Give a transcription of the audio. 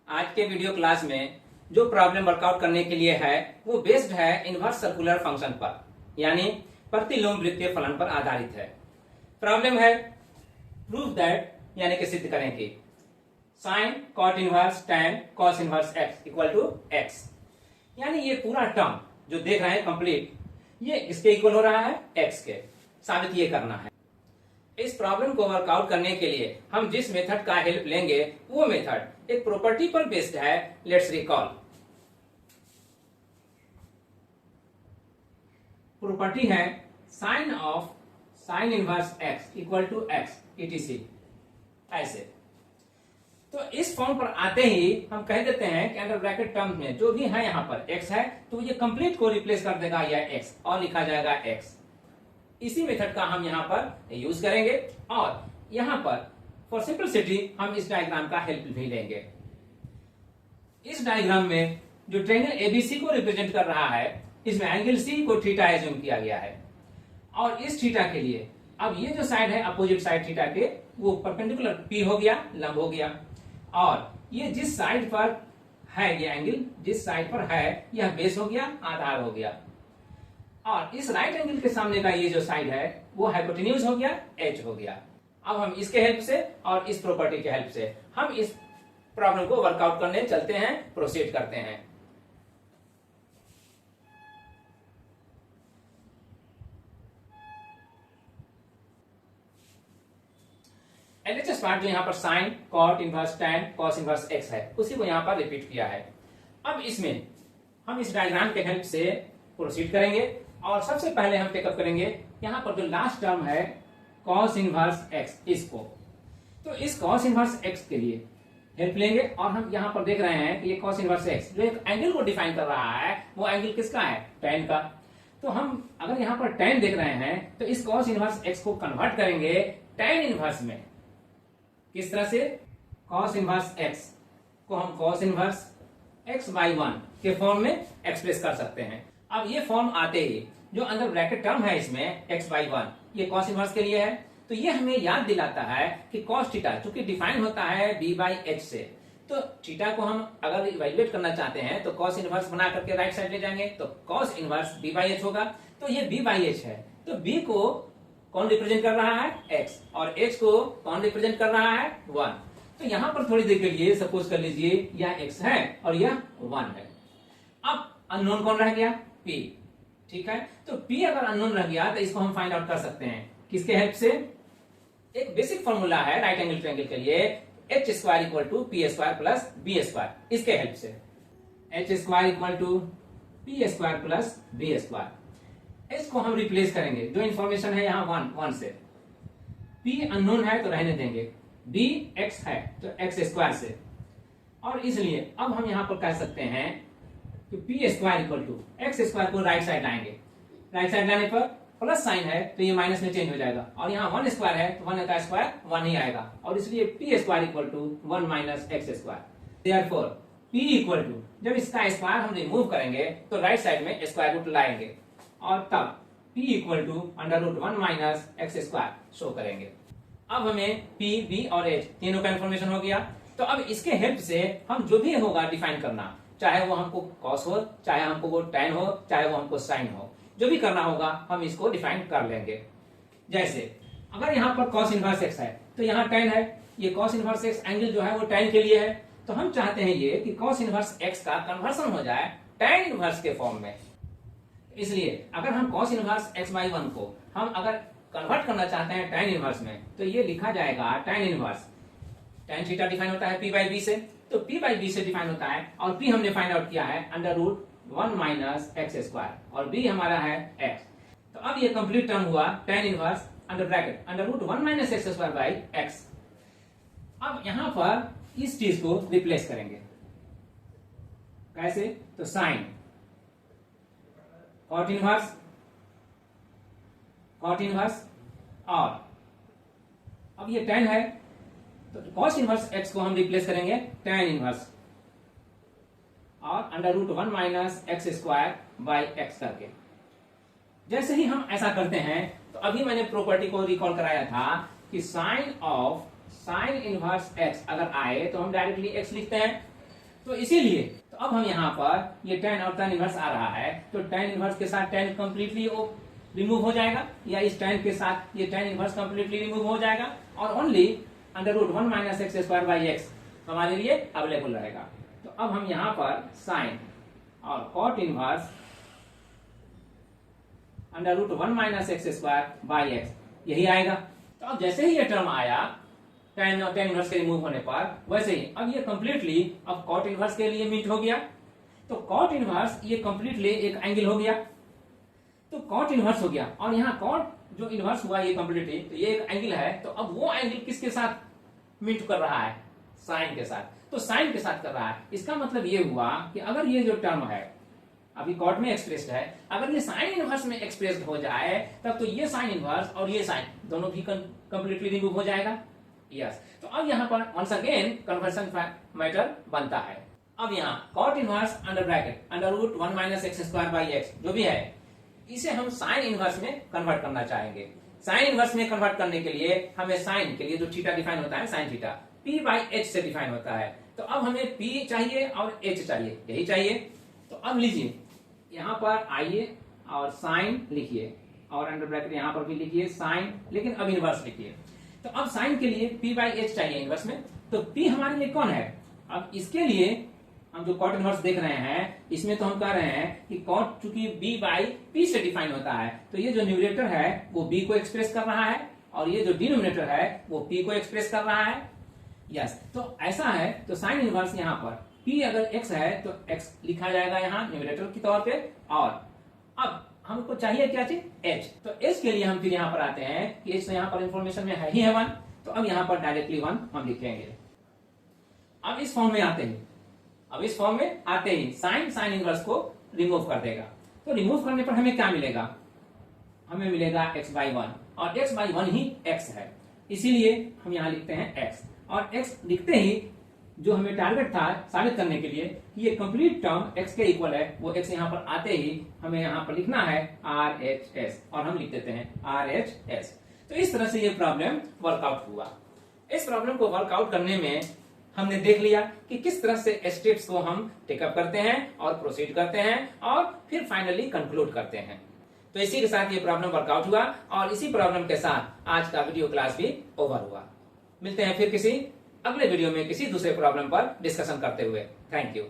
आज के video class में जो प्रॉब्लम वर्कआउट करने के लिए है वो बेस्ड है इनवर्स सर्कुलर फंक्शन पर, यानी प्रतिलोम वृत्तीय फलन पर आधारित है। प्रॉब्लम है प्रूव दैट, यानी कि सिद्ध करें कि sine cot inverse tan cos inverse x equal to x, यानी ये पूरा टर्म जो देख रहे हैं कंप्लीट, ये इसके इक्वल हो रहा है x के। साबित ये करना है। इस प्रॉब्लम को वर्कआउट करने के लिए हम जिस मेथड का हेल्प लेंगे वो मेथड एक प्रॉपर्टी पर बेस्ड है। Let's recall. प्रॉपर्टी है sine of sine inverse x equal to x etc। ऐसे तो इस फॉर्म पर आते ही हम कह देते हैं कि अंडर ब्रैकेट टर्म में जो भी है यहाँ पर x है तो ये कंप्लीट को रिप्लेस कर देगा यह x और लिखा जाएगा x। इसी मेथड का हम यहाँ पर यूज करेंगे और यहाँ पर फॉर सिंपलिसिटी हम इस डायग्राम का हेल्प भी लेंगे। इस डायग्राम में जो ट्रायंगल एबीसी को रिप्रेजेंट कर रहा है, इसमें एंगल सी को थीटा एज्यूम किया गया है और इस थीटा के लिए अब ये जो साइड है अपोजिट साइड थीटा के, वो परपेंडिकुलर पी हो गया, लंब हो गया, और ये जिस साइड पर है ये एंगल, जिस साइड पर है यह बेस हो गया, आधार हो गया, और इस राइट एंगल के सामने का ये जो साइड है वो हाइपोटेन्यूज हो गया, h हो गया। अब हम इसके हेल्प से और इस प्रॉपर्टी के हेल्प से हम इस प्रॉब्लम को वर्कआउट करने चलते हैं, प्रोसीड करते हैं। एलएचएस पार्ट जो यहाँ पर sine cot inverse tan cos inverse x है, उसी को यहाँ पर रिपीट किया है। अब इसमें हम इस डायग्राम के हेल्प से प्रोसीड करेंगे और सबसे पहले हम टेकअप करेंगे यहाँ पर जो लास्ट टर्म है cos इनवर्स x, इसको। तो इस cos इनवर्स x के लिए हेल्प लेंगे और हम यहाँ पर देख रहे हैं कि ये cos इनवर्स x जो एक एंगल को डिफाइन कर रहा है, वो एंगल किसका है? tan का। तो हम अगर यहाँ पर tan देख रहे हैं तो इस cos इनवर्स x को कन्वर्ट करेंगे tan इनवर्स में। किस तरह से? cos इनवर्स x को हम cos इनवर्स x by 1 के फॉर्म में एक्सप्रेस कर सकते हैं। अब ये फॉर्म आते ही जो अंदर ब्रैकेट टर्म है इसमें x by 1, ये cos इनवर्स के लिए है, तो ये हमें याद दिलाता है कि cos थीटा चूंकि डिफाइन होता है b by h से, तो थीटा को हम अगर इवैल्यूएट करना चाहते हैं तो cos इनवर्स बना करके राइट साइड ले जाएंगे, तो cos inverse b by h होगा। तो ये b by h है, तो b को कौन रिप्रेजेंट कर रहा है? x, और h को कौन रिप्रेजेंट कर रहा है? 1। तो यहाँ पर थोड़ी देर के लिए सपोज कर लीजिए यह x है और यह 1 है। अब अननोन कौन रह गया? p। ठीक है, तो p अगर अननोन रह गया तो इसको हम फाइंड आउट कर सकते हैं किसके हेल्प से? एक बेसिक फॉर्मूला है राइट एंगल ट्रायंगल के लिए, h square equal to P square plus B square, इसके हेल्प से h square equal to P square plus B square. h को हम रिप्लेस करेंगे, जो इंफॉर्मेशन है यहाँ 1 से, p अननोन है तो रहने देंगे, b x है तो x स्क्वायर से, और इसलिए अब हम यहाँ पर कह सकते हैं कि P square equal to X square को राइट साइड लाएंगे। राइट साइड लाने पर प्लस साइन है तो ये माइनस में चेंज हो जाएगा, और यहाँ 1 स्क्वायर है तो 1 का स्क्वायर 1 ही आएगा, और इसलिए P square equal to 1 minus X square. Therefore P equal to, जब इसका स्क्वायर हम रिमूव करेंगे तो राइट साइड में स्क्वायर रूट लाएंगे और तब p equal to under root 1 minus X square show करेंगे। अब हमें p, b और h तीनों का इंफॉर्मेशन हो गया, तो अब इसके हेल्प से हम जो भी होगा डिफाइन करना, चाहे वो हमको cos हो, चाहे हमको वो tan हो, चाहे वो हमको sin हो, जो भी करना होगा हम इसको डिफाइन कर लेंगे। जैसे अगर यहाँ पर cos इनवर्स x है तो यहाँ tan है, ये cos इनवर्स x एंगल जो है वो tan के लिए है, तो हम चाहते हैं ये कि cos इनवर्स x का कन्वर्सन हो जाए tan इनवर्स के फॉर्म में। इसलिए अगर हम cos इनवर्स x by 1 को हम अगर कन्वर्ट करना चाहते हैं tan इनवर्स में, तो ये लिखा जाएगा tan inverse, tan theta define होता है p by b से, तो p by b से डिफाइन होता है, और p हमने फाइंड आउट किया है under root 1 minus X square, और b हमारा है x। तो अब ये कंप्लीट टर्म हुआ tan inverse under bracket under root 1 minus X square by x। अब यहाँ पर इस चीज को रिप्लेस करेंगे, कैसे? तो साइन कॉट इनवर्स, और अब ये tan है तो cos इनवर्स x को हम रिप्लेस करेंगे tan इनवर्स और under root 1 minus X square by X करके। जैसे ही हम ऐसा करते हैं तो अभी मैंने प्रॉपर्टी को रिकॉल कराया था कि sine of sine inverse x अगर आए तो हम डायरेक्टली x लिखते हैं, तो इसीलिए तो अब हम यहाँ पर ये tan और tan इनवर्स आ रहा है, तो tan इनवर्स के साथ tan कंप्लीटली वो रिमूव हो जाएगा, या इस tan के साथ ये tan इनवर्स कंप्लीटली रिमूव हो जाएगा, और ओनली √1 - x² x हमारे लिए अवेलेबल रहेगा। तो अब हम यहाँ पर साइन और cot इनवर्स √1 - x² x यही आएगा। तो अब जैसे ही ये टर्म आया tan और tan इनवर्स के रिमूव होने पर, वैसे ही अब ये कंप्लीटली अब cot इनवर्स के लिए मीट हो गया। तो cot इनवर्स ये कंप्लीटली एक एंगल हो गया, तो cot इनवर्स हो गया, और यहाँ cot जो इनवर्स हुआ ये कंप्लीटली, तो ये एक एंगल है, तो अब वो एंगल किसके साथ मीट कर रहा है? साइन के साथ। तो साइन के साथ कर रहा है, इसका मतलब ये हुआ कि अगर ये जो टर्म है अभी कॉट में एक्सप्रेस्ड है, अगर ये साइन इनवर्स में एक्सप्रेस्ड हो जाए तब तो ये साइन इनवर्स और ये साइन दोनों भी कंप्लीटली रिमूव हो जाएगा। यस, तो अब यहाँ पर वंस अगेन कन्वर्शन मैटर बनता है। अब यहाँ cot inverse under bracket √1 - x² x जो भी है, इसे हम साइन इनवर्स में कन्वर्ट करना चाहेंगे। साइन इनवर्स में कन्वर्ट करने के लिए हमें साइन के लिए जो थीटा डिफाइन होता है, साइन थीटा p/h से डिफाइन होता है। तो अब हमें p चाहिए और h चाहिए, यही चाहिए। तो अब लीजिए यहाँ पर आइए और साइन लिखिए, और अंडर ब्रैकेट यहाँ पर भी लिखिए साइन, लेकिन अब इनवर्स लिखिए। तो अब साइन के लिए p/h चाहिए इनवर्स में, तो p हमारे लिए कौन है? अब इसके लिए हम जो कॉट इनवर्स देख रहे हैं, इसमें तो हम कह रहे हैं कि कॉट चूंकि b/p से डिफाइन होता है, तो ये जो न्यूमरेटर है वो b को एक्सप्रेस कर रहा है, और ये जो डिनोमिनेटर है वो p को एक्सप्रेस कर रहा है। यस, तो ऐसा है, तो साइन इनवर्स यहाँ पर p अगर x है तो x लिखा जाएगा यहाँ न्यूमरेटर के तौर पे, और अब हमको चाहिए क्या चीज? h। तो h के लिए हम फिर यहाँ पर आते हैं कि h तो यहाँ पर इंफॉर्मेशन में है ही है 1, तो अब यहाँ पर डायरेक्टली 1 हम लिखेंगे। अब इस फॉर्म में आते ही साइन इनवर्स को रिमूव कर देगा। तो रिमूव करने पर हमें क्या मिलेगा? हमें मिलेगा x/1, और x/1 ही x है, इसीलिए हम यहाँ लिखते हैं x, और x लिखते ही जो हमें टारगेट था साबित करने के लिए कि ये कंप्लीट टर्म x के इक्वल है, वो x यहाँ पर आते ही हमें यहाँ पर लिखना है RHS, और हम लिख देते हैं RHS। तो इस तरह से ये प्रॉब्लम वर्कआउट हुआ। इस प्रॉब्लम को वर्कआउट करने में हमने देख लिया कि किस तरह से स्टेप्स को हम टेकअप करते हैं और प्रोसीड करते हैं, और फिर फाइनली कंक्लूड करते हैं। तो इसी के साथ ये प्रॉब्लम वर्कआउट हुआ, और इसी प्रॉब्लम के साथ आज का वीडियो क्लास भी ओवर हुआ। मिलते हैं फिर किसी अगले वीडियो में किसी दूसरे प्रॉब्लम पर डिस्कशन करते हुए। Thank you.